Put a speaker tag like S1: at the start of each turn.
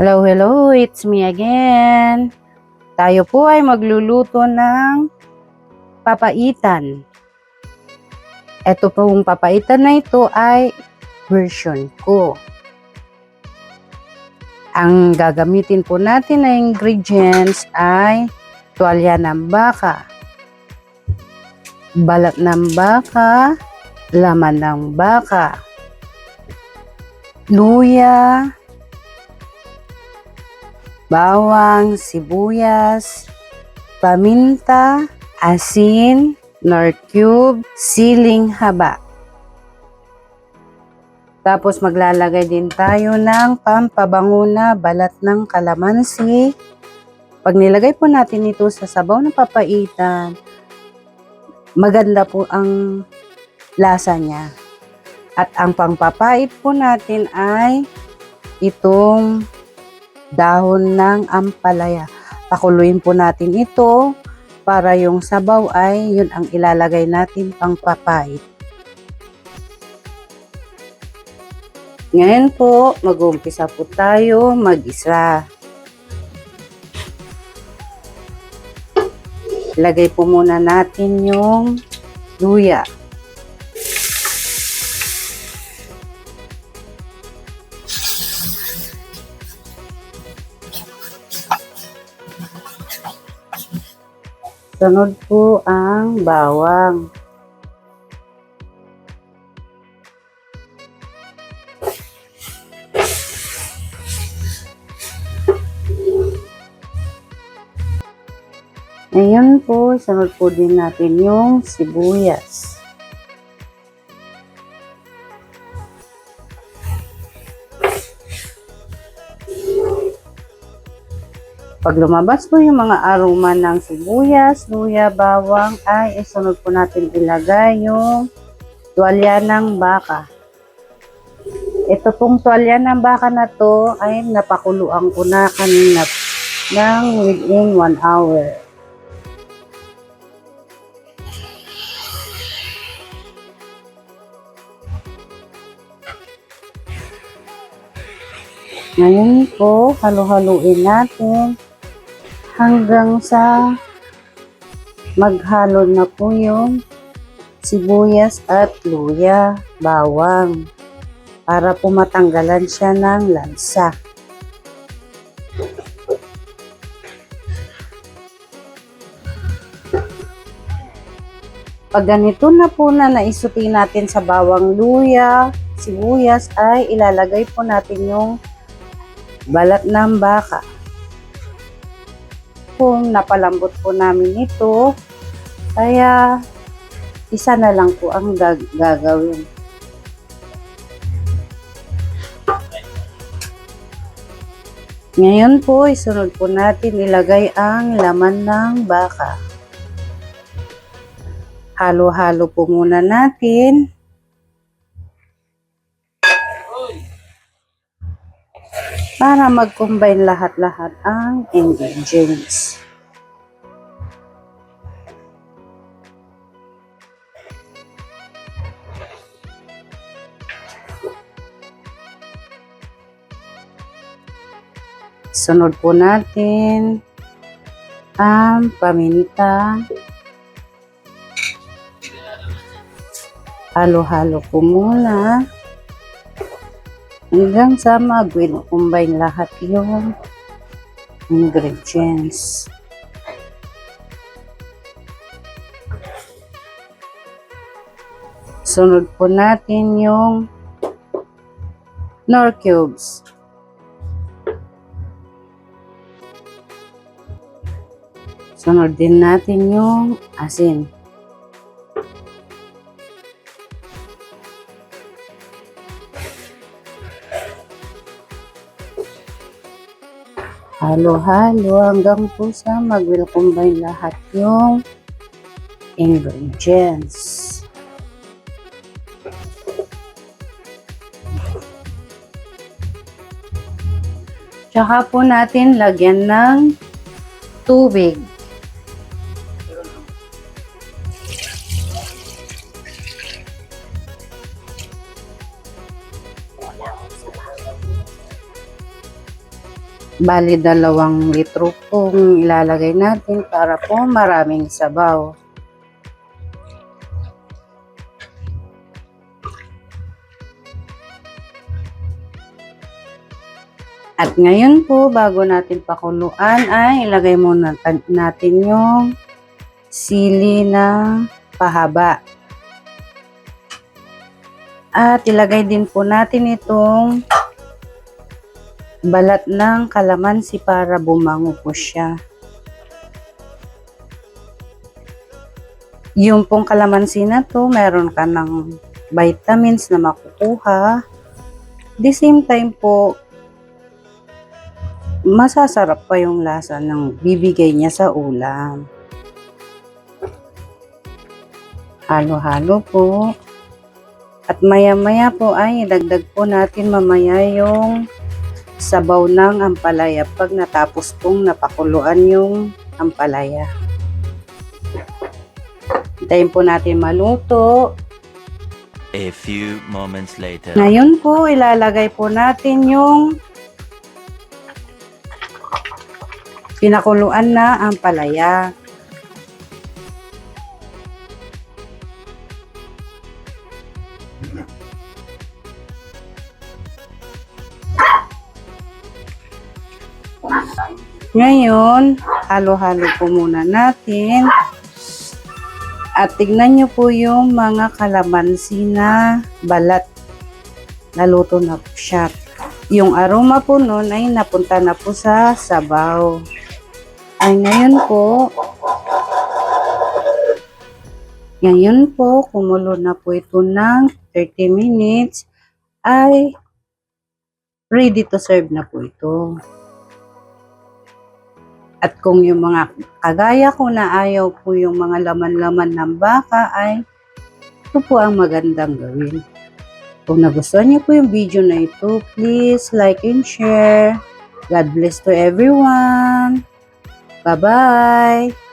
S1: Hello, hello, it's me again. Tayo po ay magluluto ng papaitan. Ito pong papaitan na ito ay version ko. Ang gagamitin po natin na ingredients ay tuwalya ng baka, balat ng baka, laman ng baka, luya, bawang, sibuyas, paminta, asin, nor cube, siling haba. Tapos maglalagay din tayo ng pampabango na balat ng kalamansi. Pag nilagay po natin ito sa sabaw ng papaitan, maganda po ang lasa niya. At ang pangpapait po natin ay itong dahon ng ampalaya. Pakuluin po natin ito para yung sabaw ay yun ang ilalagay natin pangpapait. Ngayon po, mag-uumpisa po tayo mag-isa. Lagay po muna natin yung luya. Sunod po ang bawang. Ngayon po, sunod po din natin yung sibuyas. Pag lumabas po yung mga aroma ng sibuyas, luya, bawang, ay isunod po natin ilagay yung tuwalya ng baka. Ito pong tuwalya ng baka na to ay napakuluan ko na kanina ng within 1 hour. Ngayon po, halo-haluin natin hanggang sa maghalo na po yung sibuyas at luya, bawang, para po matanggalan siya ng lansa. Pag ganito na po na naisuti natin sa bawang, luya, sibuyas, ay ilalagay po natin yung balat ng baka. Kung napalambot po namin ito, kaya isa na lang po ang gagawin. Ngayon po, isunod po natin ilagay ang laman ng baka. Halo-halo po muna natin. Para mag-combine lahat-lahat ang ingredients. Sunod po natin ang paminta. Halo-halo po muna hanggang sa mag-combine lahat yung ingredients. Sunod po natin yung nor cubes. Sunod din natin yung asin. Halo-halo hanggang po sa mag-combine lahat yung ingredients. Tsaka po natin lagyan ng tubig. Bali 2 litro pong ilalagay natin para po maraming sabaw. At ngayon po, bago natin pakuluan, ay ilagay muna natin yung sili na pahaba. At ilagay din po natin itong balat ng kalamansi para bumango po siya. Yung pong kalamansi na to, meron ka ng vitamins na makukuha. The same time po, masasarap pa yung lasa ng bibigay niya sa ulam. Halo-halo po. At maya-maya po ay idagdag po natin mamaya yung sabaw ng ampalaya pag natapos pong napakuluan yung ampalaya. Hintayin po natin maluto.
S2: A few moments later.
S1: Ngayon po, ilalagay po natin yung pinakuluan na ampalaya. Ngayon, halo-halo po muna natin. At tignan nyo po yung mga kalamansi na balat. Naluto na po siya. Yung aroma po nun ay napunta na po sa sabaw. Ay ngayon po, kumulo na po ito ng 30 minutes, ay ready to serve na po ito. At kung yung mga kagaya ko na ayaw po yung mga laman-laman ng baka, ay ito po ang magandang gawin. Kung nagustuhan niyo po yung video na ito, please like and share. God bless to everyone. Bye-bye!